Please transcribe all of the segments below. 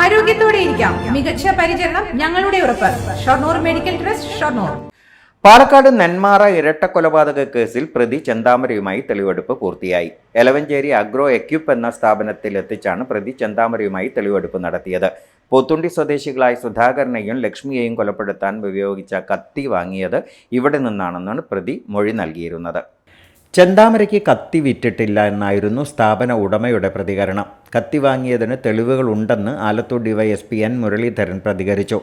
ആരോഗ്യത്തോടെ ഇരിക്കാം. മികച്ച പരിചരണം ഞങ്ങളുടെ ഉറപ്പ്. Shoranur medical trust, Shoranur. പാലക്കാട് നെന്മാറ ഇരട്ടക്കൊലപാതക കേസിൽ പ്രതി ചെന്താമരയുമായി തെളിവെടുപ്പ് പൂർത്തിയായി. എലവഞ്ചേരി അഗ്രോ എക്യുപ്പ് എന്ന സ്ഥാപനത്തിലെത്തിച്ചാണ് പ്രതി ചെന്താമരയുമായി തെളിവെടുപ്പ് നടത്തിയത്. പോത്തുണ്ടി സ്വദേശികളായ സുധാകരനെയും ലക്ഷ്മിയെയും കൊലപ്പെടുത്താൻ ഉപയോഗിച്ച കത്തി വാങ്ങിയത് ഇവിടെ നിന്നാണെന്നാണ് പ്രതി മൊഴി നൽകിയിരുന്നത്. ചെന്താമരയ്ക്ക് കത്തി വിറ്റിട്ടില്ല എന്നായിരുന്നു സ്ഥാപന ഉടമയുടെ പ്രതികരണം. കത്തി വാങ്ങിയതിന് തെളിവുകളുണ്ടെന്ന് ആലത്തൂർ ഡിവൈഎസ്പി എൻ മുരളീധരൻ പ്രതികരിച്ചു.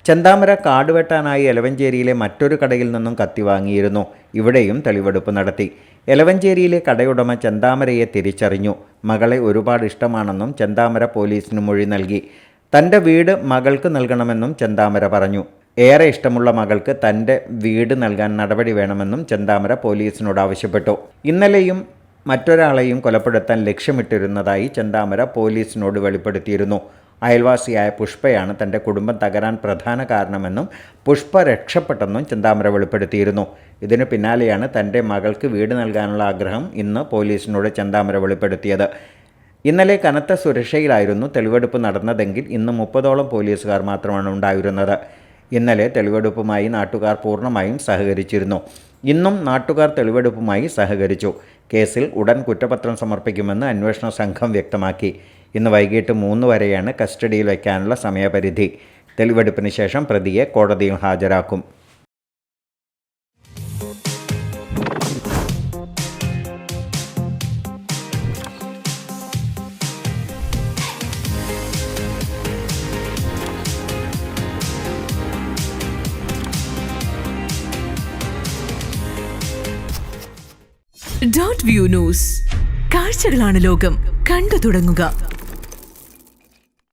ചെന്താമര കാടുവെട്ടാനായി എലവഞ്ചേരിയിലെ മറ്റൊരു കടയിൽ നിന്നും കത്തി വാങ്ങിയിരുന്നു. ഇവിടെയും തെളിവെടുപ്പ് നടത്തി. എലവഞ്ചേരിയിലെ കടയുടമ ചെന്താമരയെ തിരിച്ചറിഞ്ഞു. മകളെ ഒരുപാട് ഇഷ്ടമാണെന്നും ചെന്താമര പോലീസിന് മൊഴി നൽകി. തൻ്റെ വീട് മകൾക്ക് നൽകണമെന്നും ചെന്താമര പറഞ്ഞു. ഏറെ ഇഷ്ടമുള്ള മകൾക്ക് തൻ്റെ വീട് നൽകാൻ നടപടി വേണമെന്നും ചെന്താമര പോലീസിനോട് ആവശ്യപ്പെട്ടു. ഇന്നലെയും മറ്റൊരാളെയും കൊലപ്പെടുത്താൻ ലക്ഷ്യമിട്ടിരുന്നതായി ചെന്താമര പോലീസിനോട് വെളിപ്പെടുത്തിയിരുന്നു. അയൽവാസിയായ പുഷ്പയാണ് തൻ്റെ കുടുംബം തകരാൻ പ്രധാന കാരണമെന്നും പുഷ്പ രക്ഷപ്പെട്ടെന്നും ചെന്താമര വെളിപ്പെടുത്തിയിരുന്നു. ഇതിനു പിന്നാലെയാണ് തൻ്റെ മകൾക്ക് വീട് നൽകാനുള്ള ആഗ്രഹം ഇന്ന് പോലീസിനോട് ചെന്താമര വെളിപ്പെടുത്തിയത്. ഇന്നലെ കനത്ത സുരക്ഷയിലായിരുന്നു തെളിവെടുപ്പ് നടന്നതെങ്കിൽ ഇന്ന് 30ഓളം പോലീസുകാർ മാത്രമാണ് ഉണ്ടായിരുന്നത്. ഇന്നലെ തെളിവെടുപ്പുമായി നാട്ടുകാർ പൂർണ്ണമായും സഹകരിച്ചിരുന്നു. ഇന്നും നാട്ടുകാർ തെളിവെടുപ്പുമായി സഹകരിച്ചു. കേസിൽ ഉടൻ കുറ്റപത്രം സമർപ്പിക്കുമെന്ന് അന്വേഷണ സംഘം വ്യക്തമാക്കി. ഇന്ന് വൈകിട്ട് 3 വരെയാണ് കസ്റ്റഡിയിൽ വയ്ക്കാനുള്ള സമയപരിധി. തെളിവെടുപ്പിന് ശേഷം പ്രതിയെ കോടതിയിൽ ഹാജരാക്കും. Dot view news. കാഴ്ചകളാണ് ലോകം. കണ്ടു തുടങ്ങുക.